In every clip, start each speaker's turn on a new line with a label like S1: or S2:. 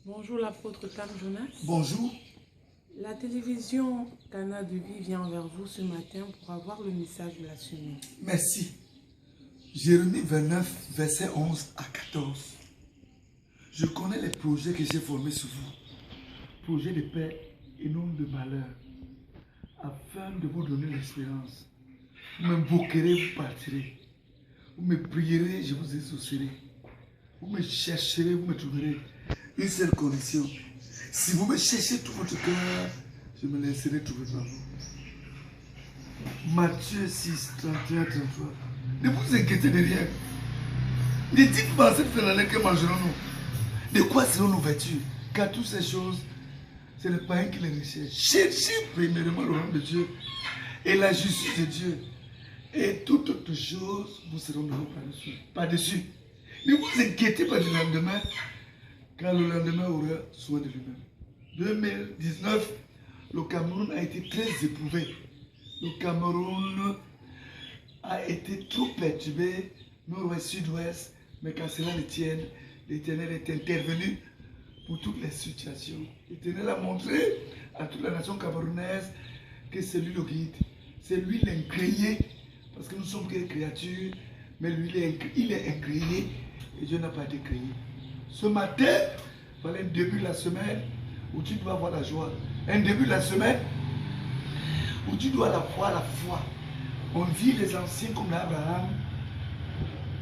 S1: Bonjour l'apôtre Tam Jonas.
S2: Bonjour.
S1: La télévision Cana de Vie vient vers vous ce matin pour avoir le message de la semaine.
S2: Merci. Jérémie 29, verset 11 à 14. Je connais les projets que j'ai formés sur vous. Projets de paix et non de malheur. Afin de vous donner l'espérance. Vous m'invoquerez, vous partirez. Vous me prierez, je vous exaucerai. Vous me chercherez, vous me trouverez. Une seule condition. Si vous me cherchez tout votre cœur, je me laisserai trouver par vous. Matthieu 6, 31, 33. Ne vous inquiétez de rien. Ne dites pas cette fin d'année que mangerons-nous. De quoi seront nos vêtus? Car toutes ces choses, c'est le païen qui les recherche. Cherchez premièrement le royaume de Dieu et la justice de Dieu. Et toutes autres choses vous seront données par-dessus. Ne vous inquiétez pas du lendemain, car le lendemain aura soin de lui-même. 2019, le Cameroun a été très éprouvé. Le Cameroun a été trop perturbé, nord-ouest, sud-ouest, mais quand cela ne tienne, l'Éternel est intervenu pour toutes les situations. L'Éternel a montré à toute la nation camerounaise que c'est lui le guide. C'est lui l'incréé, parce que nous sommes que des créatures, mais lui il est incréé et Dieu n'a pas été créé. Ce matin, voilà un début de la semaine où tu dois avoir la joie. Un début de la semaine où tu dois avoir la foi. On dit les anciens comme Abraham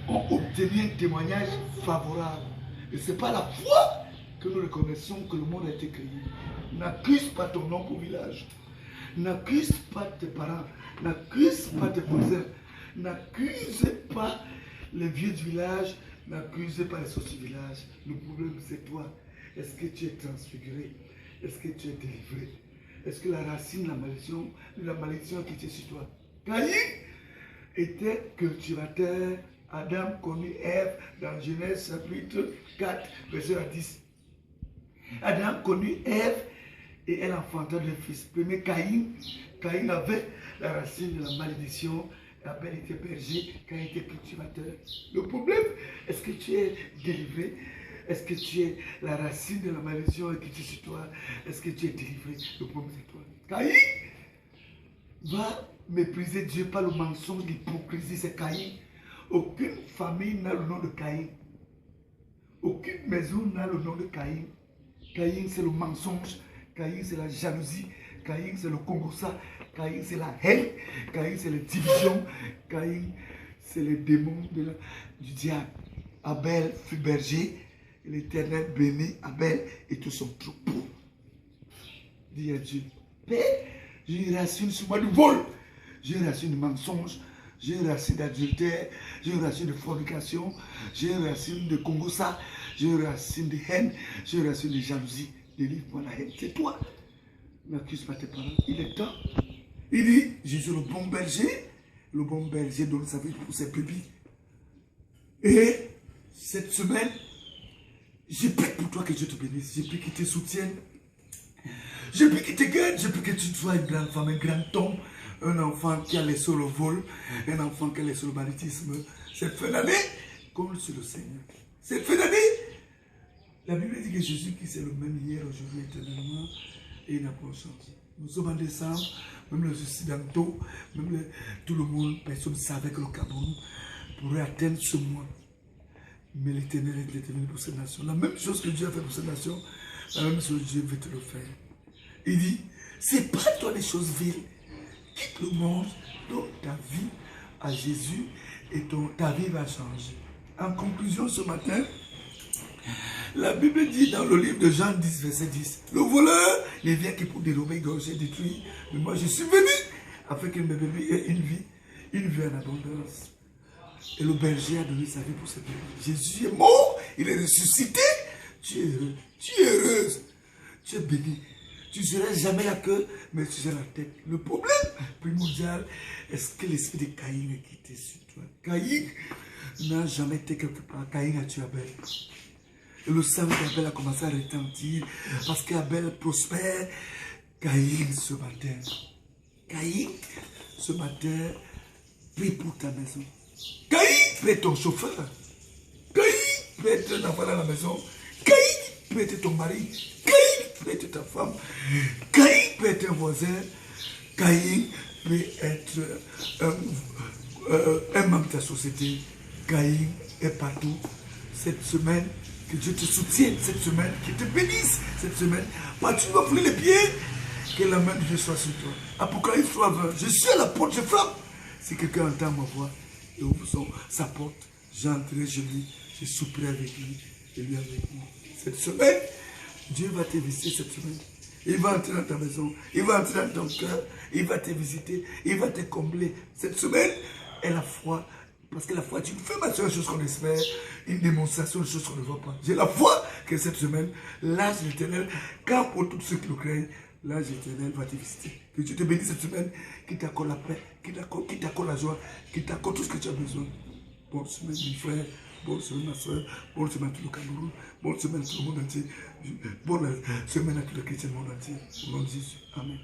S2: ont obtenu un témoignage favorable. Et ce n'est pas la foi que nous reconnaissons que le monde a été créé. N'accuse pas ton nom au village. N'accuse pas tes parents. N'accuse pas tes voisins. N'accuse pas les vieux du village. N'accuse pas les sorciers du village. Le problème c'est toi. Est-ce que tu es transfiguré? Est-ce que tu es délivré? Est-ce que la racine, la malédiction qui était sur toi? Caïn était cultivateur. Adam connut Ève dans Genèse chapitre 4, verset 10. Adam connut Ève et elle enfanta deux fils. Premier Caïn. Caïn avait la racine de la malédiction. Abel était berger, Caïn était cultivateur. Le problème, est-ce que tu es délivré? Est-ce que tu es la racine de la malédiction qui est sur toi? Est-ce que tu es délivré? Le problème c'est toi. Caïn va mépriser Dieu par le mensonge, l'hypocrisie, c'est Caïn. Aucune famille n'a le nom de Caïn. Aucune maison n'a le nom de Caïn. Caïn c'est le mensonge. Caïn c'est la jalousie. Caïn c'est le congossa. Caïn c'est la haine. Caïn c'est la division. Caïn c'est les démons du diable. Abel fut berger. L'Éternel bénit Abel et tout son troupeau. Dis à Dieu, Père, j'ai une racine sur moi de vol. J'ai une racine de mensonge. J'ai une racine d'adultère. J'ai une racine de fornication. J'ai une racine de congossa. J'ai une racine de haine. J'ai une racine de jalousie. Délivre-moi la haine. C'est toi. N'accuse pas tes parents. Il est temps. Il dit, je suis le bon berger. Le bon berger donne sa vie pour ses brebis. Et cette semaine, je prie pour toi que Dieu te bénisse. Je prie qu'il te soutienne. Je prie qu'il te garde. Je prie que tu sois une grande femme, un grand homme. Un enfant qui a laissé le vol. Un enfant qui a laissé le banditisme. Cette fin d'année, compte sur le Seigneur. Cette fin d'année, la Bible dit que Jésus qui c'est le même hier, aujourd'hui, éternellement. Et il n'a pas changé. Nous sommes en décembre. Même les Occidentaux, même tout le monde, personne ne savait que le Cameroun pourrait atteindre ce mois. Mais l'Éternel est déterminé pour cette nation. La même chose que Dieu a fait pour cette nation, la même chose Dieu veut te le faire. Il dit, sépare-toi des choses viles. Quitte le monde, donne ta vie à Jésus et ta vie va changer. En conclusion, ce matin, la Bible dit dans le livre de Jean 10, verset 10, le voleur ne vient que pour dérober, égorger, détruire. Mais moi, je suis venu afin qu'il me bébé ait une vie en abondance. Et le berger a donné sa vie pour ses bébés. Jésus est mort, il est ressuscité. Tu es heureux, tu es heureuse, tu es béni. Tu ne seras jamais la queue, mais tu seras la tête. Le problème primordial, est-ce que l'esprit de Caïn est quitté sur toi? Caïn n'a jamais été quelque part. Caïn a tué Abel. Et le sang d'Abel a commencé à retentir parce qu'Abel prospère. Caïn ce matin, prie pour ta maison. Caïn peut être ton chauffeur. Caïn peut être un enfant dans la maison. Caïn peut peut être ton mari. Caïn peut être ta femme. Caïn peut être un voisin. Caïn peut être un membre de ta société. Caïn est partout. Cette semaine, que Dieu te soutienne. Cette semaine, qu'il te bénisse. Cette semaine, quand tu vas fouler les pieds, que la main de Dieu soit sur toi. Apocalypse 3:20. Je suis à la porte, je frappe. Si quelqu'un entend ma voix et ouvre sa porte, j'entrerai chez lui, je souperai avec lui et lui avec lui. Cette semaine, Dieu va te visiter cette semaine. Il va entrer dans ta maison, il va entrer dans ton cœur, il va te visiter, il va te combler. Cette semaine est la foi. Parce que la foi, tu fais ma chose qu'on espère, une démonstration de choses qu'on ne voit pas. J'ai la foi que cette semaine, l'âge de l'Éternel, car pour tous ceux qui le craignent, l'âge de l'Éternel va te visiter. Que Dieu te bénisse cette semaine, qu'il t'accorde la paix, qu'il t'accorde la joie, qu'il t'accorde tout ce que tu as besoin. Bonne semaine, mes frères, bonne semaine, ma soeur, bonne semaine à tout le Cameroun, bonne semaine à tout le monde entier, bonne semaine à tous les chrétiens du monde entier. Au nom de Jésus. Amen.